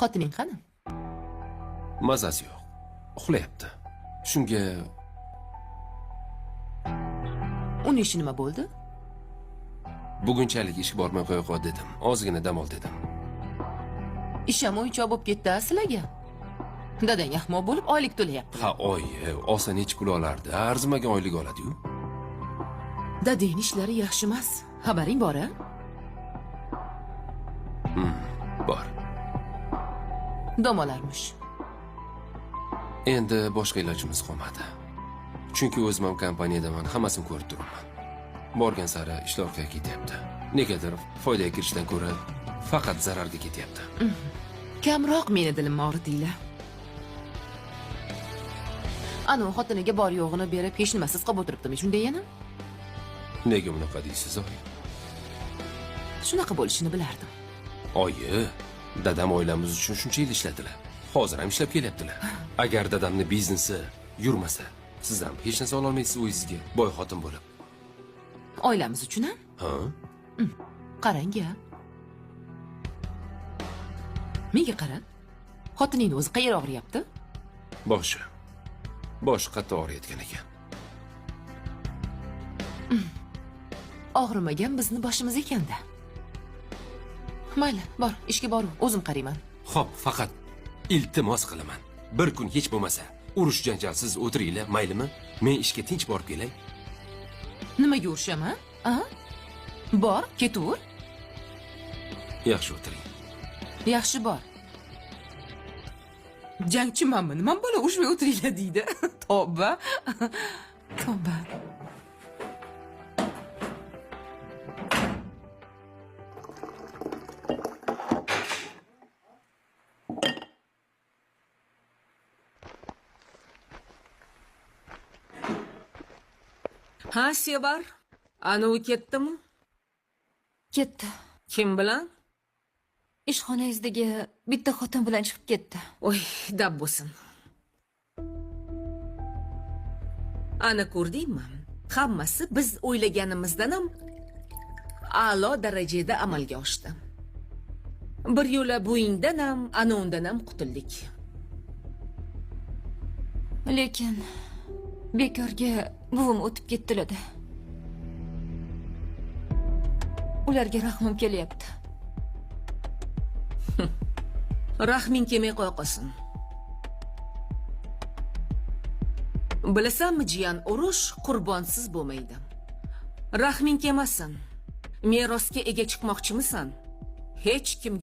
Xotining qani? Mazasi yo'q. Uxlayapti. Shunga Uning ishi nima bo'ldi? bugunchalik ishga bormay qo'ya qol dedim. Ozgina dam ol dedim. Ish ham o'yinchoq bo'lib ketdi sizlarga. Dadang ahmoq bo'lib oylik to'layapti. Ha, oyi, olsa necha pul olardi? Arzimagan oylik oladi-yu. Dadang ishlari yaxshi emas. Xabaring bor-a? Bor. Domolarmish. Endi boshqa ilojimiz qolmadi. Chunki o'zim ham kompaniyadaman, hammasini ko'rib turibman. Borgan sari ishlar orqaga ketyapti. Negadir foydaga kirishdan ko'ra faqat zararga ketyapti. Kamroq meni dilimni og'ritinglar. Ana xotiniga bor yo'g'ini berib hech nimasiz qolib o'tiribdimi, shunday yana? Nega bunaqa deysiz, oyi? Shunaqa bo'lishini bilardim. Oyi, dadam oilamiz uchun shuncha yil ishladilar. Hozir ham ishlab kelyaptilar. Agar dadamni biznesi yurmasa, siz ham hech narsa ola olmaysiz o'zingizga, boy xotin bo'lib. Oilamiz uchun ham? Ha? Qarang-a. Menga qara. Xotiningni o'zi qayerga og'riyapti? Boshi. Bosh qattiq og'riyotgan ekan. Og'rimagan bizni boshimiz ekanda. Mayli, bor, ishga bor, o'zim qarayman. Xo'p, faqat iltimos qilaman. Bir kun hech bo'lmasa urush janjalsiz o'tiringlar, maylimi? Men ishga tinch borib kelay. Nimaga urishaman? A? Bor, ketaver. Yaxshi o'tiring. Yaxshi bor. Jangchimanmi? Nima bola urushmay o'tiringlar deydi. Tavba. Tavba. Ha, Sevar. Ana u ketdimi? Ketdi. Kim bilan? Ishxonangizdagi bitta xotin bilan chiqib ketdi. Oy, dab bo'lsin. Ana ko'rdingmi? Hammasi biz o'ylaganimizdan ham a'lo darajada amalga oshdi. Bir yo'la buyingdan ham, ana undan ham qutuldik. Lekin bekorga buvim o'tib ketdilar-da. Ularga rahmim kelyapti. Rahming kelmay qo'ya qolsin. Bilasanmi, jiyan, urush qurbonsiz bo'lmaydi. Rahming kelmasin. Merosga ega chiqmoqchimisan? Hech kim